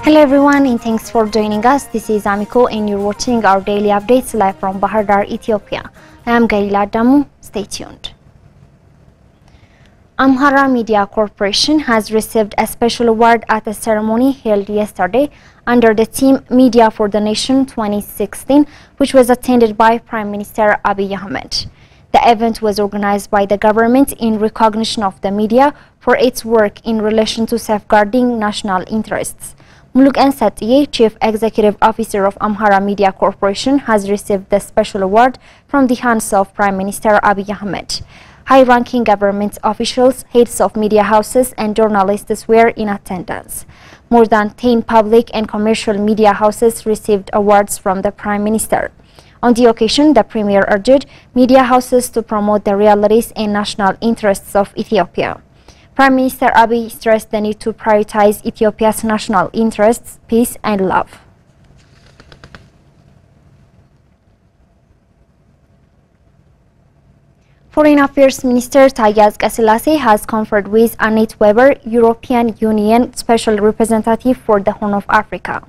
Hello everyone and thanks for joining us. This is Ameco and you're watching our daily updates live from Bahar, Ethiopia. I am Galila Damu. Stay tuned. Amhara Media Corporation has received a special award at a ceremony held yesterday under the theme Media for the Nation 2016, which was attended by Prime Minister Abiy Ahmed. The event was organized by the government in recognition of the media for its work in relation to safeguarding national interests. Mulukan Satye, Chief Executive Officer of Amhara Media Corporation, has received the special award from the hands of Prime Minister Abiy Ahmed. High-ranking government officials, heads of media houses and journalists were in attendance. More than 10 public and commercial media houses received awards from the Prime Minister. On the occasion, the Premier urged media houses to promote the realities and national interests of Ethiopia. Prime Minister Abiy stressed the need to prioritize Ethiopia's national interests, peace and love. Foreign Affairs Minister Taye Asqeselase has conferred with Annette Weber, European Union Special Representative for the Horn of Africa.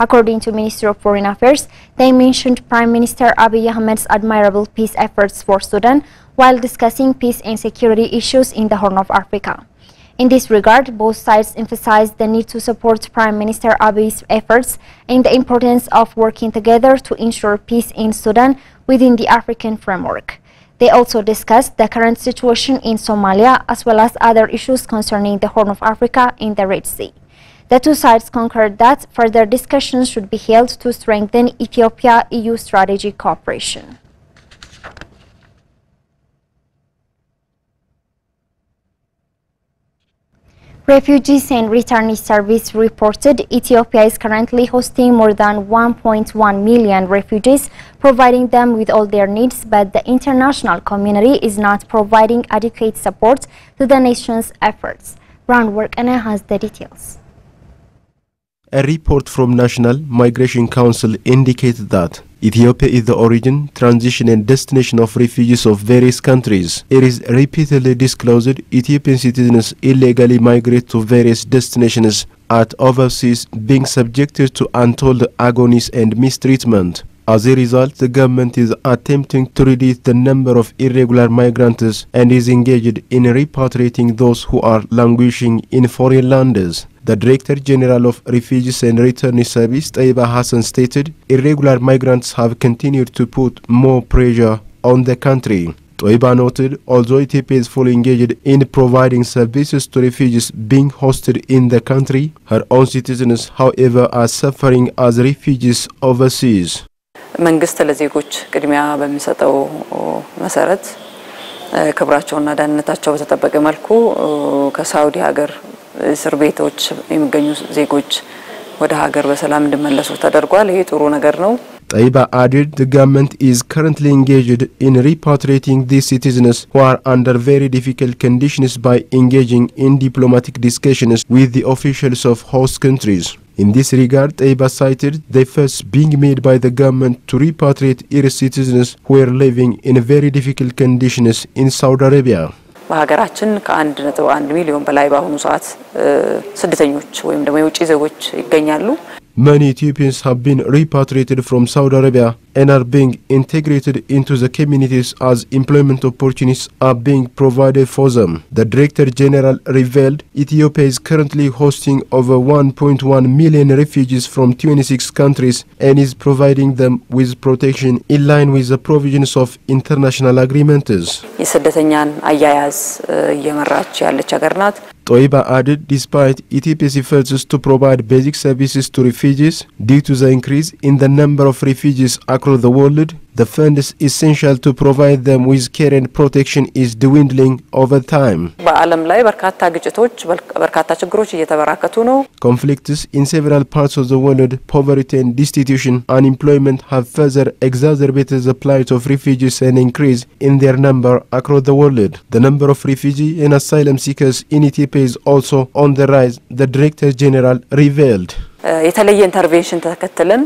According to Minister of Foreign Affairs, they mentioned Prime Minister Abiy Ahmed's admirable peace efforts for Sudan while discussing peace and security issues in the Horn of Africa. In this regard, both sides emphasized the need to support Prime Minister Abiy's efforts and the importance of working together to ensure peace in Sudan within the African framework. They also discussed the current situation in Somalia as well as other issues concerning the Horn of Africa and the Red Sea. The two sides concurred that further discussions should be held to strengthen Ethiopia-EU strategic cooperation. Refugees and Returnees Service reported Ethiopia is currently hosting more than 1.1 million refugees, providing them with all their needs, but the international community is not providing adequate support to the nation's efforts. Groundwork Anna has the details. A report from National Migration Council indicated that Ethiopia is the origin, transition and destination of refugees of various countries. It is repeatedly disclosed Ethiopian citizens illegally migrate to various destinations at overseas, being subjected to untold agonies and mistreatment. As a result, the government is attempting to reduce the number of irregular migrants and is engaged in repatriating those who are languishing in foreign lands. The Director General of Refugees and Returnees Service, Taiba Hassan, stated irregular migrants have continued to put more pressure on the country. Taiba noted, although Ethiopia is fully engaged in providing services to refugees being hosted in the country, her own citizens, however, are suffering as refugees overseas. መንግስት ለዜጎች ቅድሚያ በሚሰጠው መሰረት ክብራቸውና ደህንነታቸው በተጠበቀ መልኩ ከሳውዲ ሀገር እስር ቤቶች የሚገኙ ዜጎች ወደ ሀገር በሰላም እንዲመለሱ ተደርጓል። ይሄ ጥሩ ነገር ነው። Taiba added the government is currently engaged in repatriating these citizens who are under very difficult conditions by engaging in diplomatic discussions with the officials of host countries. In this regard, Taiba cited the efforts being made by the government to repatriate its citizens who are living in very difficult conditions in Saudi Arabia. በሀገራችን ከ1.1 ሚሊዮን በላይ በአሁኑ ሰዓት ስደተኞች ወይም ደግሞ የውጭ ዜጎች ይገኛሉ። Many Ethiopians have been repatriated from Saudi Arabia and are being integrated into the communities as employment opportunities are being provided for them. The Director General revealed Ethiopia is currently hosting over 1.1 million refugees from 26 countries and is providing them with protection in line with the provisions of international agreements. የስደተኛን አያያዝ እየመራች ያለች ሀገር ናት። Taiba added, despite Ethiopia's efforts to provide basic services to refugees, due to the increase in the number of refugees across the world, the funds essential to provide them with care and protection is dwindling over time. በዓለም ላይ በርካታ ግጭቶች በርካታ ችግሮች እየተበራከቱ ነው. Conflicts in several parts of the world, poverty and destitution, unemployment have further exacerbated the plight of refugees and increased in their number across the world. The number of refugee and asylum seekers in Ethiopia is also on the rise, the Director General revealed. የተለየ ኢንተርቬንሽን ተከትለን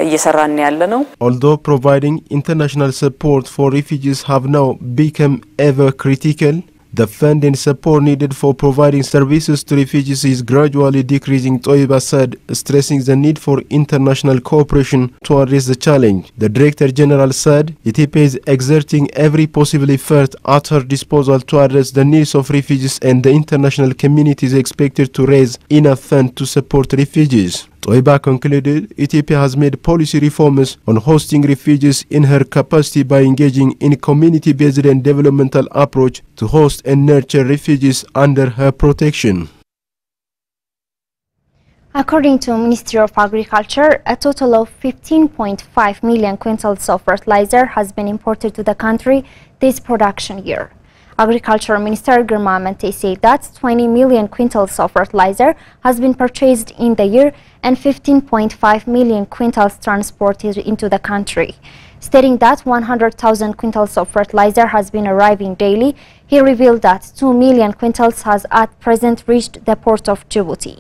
እየሰራን ያለነው. Although providing international support for refugees have now become ever critical, the fund and support needed for providing services to refugees is gradually decreasing. Toiba said, stressing the need for international cooperation to address the challenge. The Director General said Ethiopia is exerting every possible effort at her disposal to address the needs of refugees, and the international community is expected to raise enough funds to support refugees. Toiba concluded Ethiopia has made policy reforms on hosting refugees in her capacity by engaging in a community-based and developmental approach to host and nurture refugees under her protection. According to Ministry of Agriculture, a total of 15.5 million quintals of fertilizer has been imported to the country this production year. Agriculture Minister Girma Mente said that 20 million quintals of fertilizer has been purchased in the year and 15.5 million quintals transported into the country. Stating that 100,000 quintals of fertilizer has been arriving daily, he revealed that 2 million quintals has at present reached the port of Djibouti.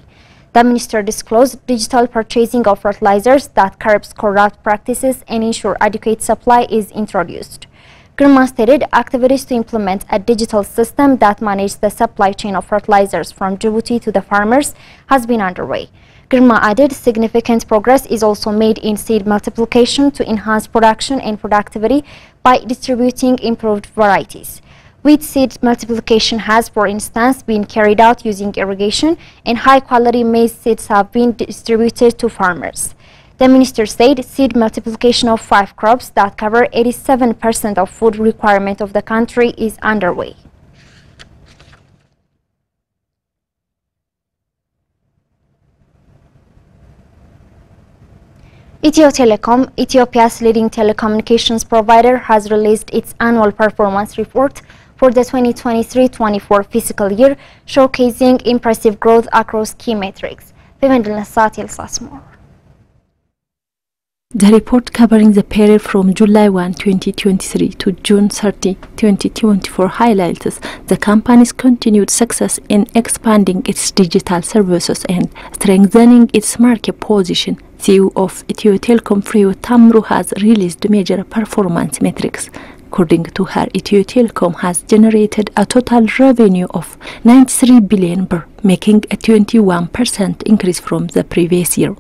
The minister disclosed digital purchasing of fertilizers that curbs corrupt practices and ensure adequate supply is introduced. Girma stated activities to implement a digital system that manages the supply chain of fertilizers from Djibouti to the farmers has been underway. Girma added significant progress is also made in seed multiplication to enhance production and productivity by distributing improved varieties. Wheat seed multiplication has, for instance, been carried out using irrigation, and high-quality maize seeds have been distributed to farmers. The minister said seed multiplication of 5 crops that cover 87% of food requirement of the country is underway. TELCOM, Ethiopia's leading telecommunications provider, has released its annual performance report for the 2023-24 fiscal year, showcasing impressive growth across key metrics. The report, covering the period from July 1, 2023 to June 30, 2024, highlights the company's continued success in expanding its digital services and strengthening its market position. CEO of TELCOM, Tamru, has released major performance metrics. According to her, TELCOM has generated a total revenue of 93 billion birr, making a 21% increase from the previous year.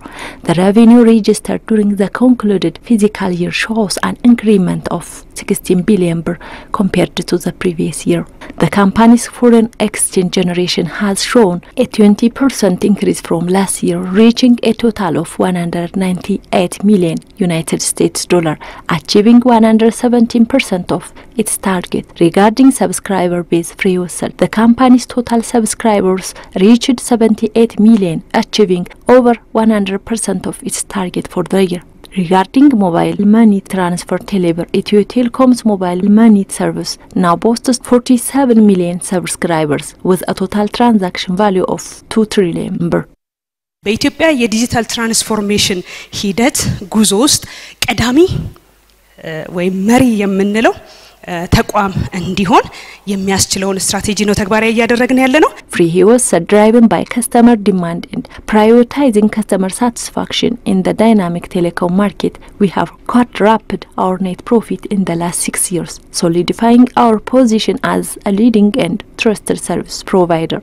The revenue registered during the concluded fiscal year shows an increment of 16 billion birr compared to the previous year. The company's foreign exchange generation has shown a 20% increase from last year, reaching a total of 198 million United States dollar, achieving 117% of its target. Regarding subscriber base, the company's total subscribers reached 78 million, achieving over 100% of its target for the year. Regarding mobile money transfer, TELCOM's mobile money service now boasts 47 million subscribers with a total transaction value of 2 trillion birr. በኢትዮጵያ የዲጂታል ትራንስፎርሜሽን ሂደት ጉዞ ውስጥ ቀዳሚ ወይ መሪ የምንለው ተቋም እንዲሆን የሚያስችለውን ስትራቴጂ ነው ተግባራዊ ያደረግን ያለነው። He was driven by customer demand and prioritizing customer satisfaction in the dynamic telecom market. We have quadrupled our net profit in the last 6 years, solidifying our position as a leading and trusted service provider.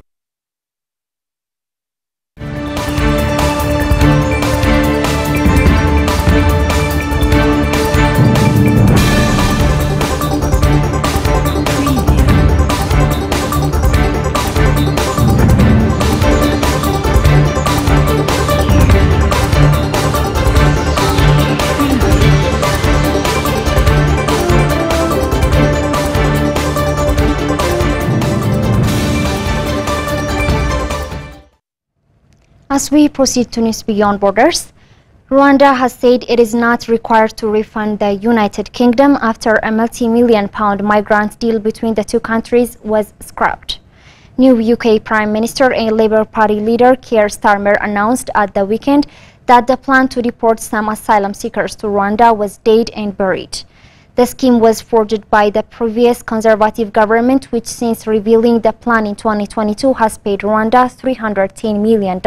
As we proceed to news beyond borders, Rwanda has said it is not required to refund the United Kingdom after a multi-million-pound migrant deal between the two countries was scrapped. New UK Prime Minister and Labour Party leader Keir Starmer announced at the weekend that the plan to deport some asylum seekers to Rwanda was dead and buried. The scheme was forged by the previous Conservative government, which since revealing the plan in 2022 has paid Rwanda $310 million.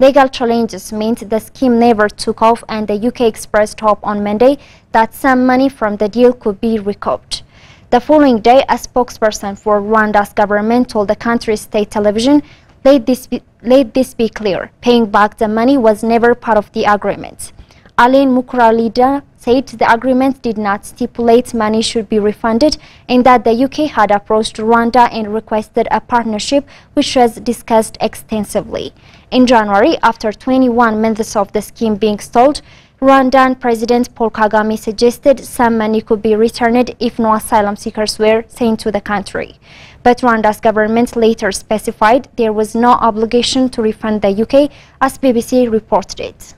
Legal challenges meant the scheme never took off, and the UK expressed hope on Monday that some money from the deal could be recouped. The following day, a spokesperson for Rwanda's government told the country's state television, let this be clear, paying back the money was never part of the agreement. Alain Mukuralida said the agreement did not stipulate money should be refunded and that the UK had approached Rwanda and requested a partnership, which was discussed extensively. In January, after 21 months of the scheme being stalled, Rwandan President Paul Kagame suggested some money could be returned if no asylum seekers were sent to the country. But Rwanda's government later specified there was no obligation to refund the UK, as BBC reported it.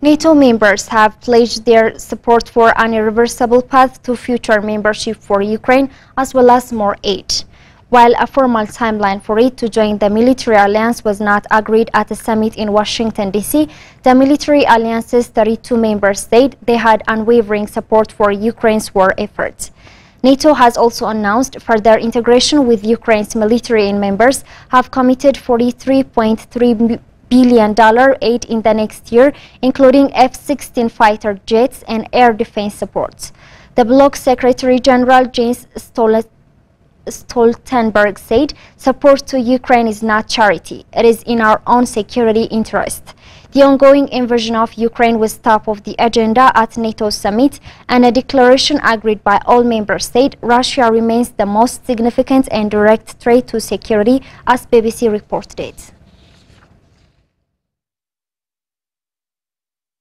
NATO members have pledged their support for an irreversible path to future membership for Ukraine, as well as more aid. While a formal timeline for it to join the military alliance was not agreed at a summit in Washington, D.C., the military alliance's 32 members said they had unwavering support for Ukraine's war efforts. NATO has also announced further integration with Ukraine's military, and members have committed $43.3 billion aid in the next year, including F-16 fighter jets and air defense supports. The bloc's Secretary General Jens Stoltenberg said, support to Ukraine is not charity, it is in our own security interest. The ongoing invasion of Ukraine was top of the agenda at NATO's summit, and a declaration agreed by all members said Russia remains the most significant and direct threat to security, as BBC reported it.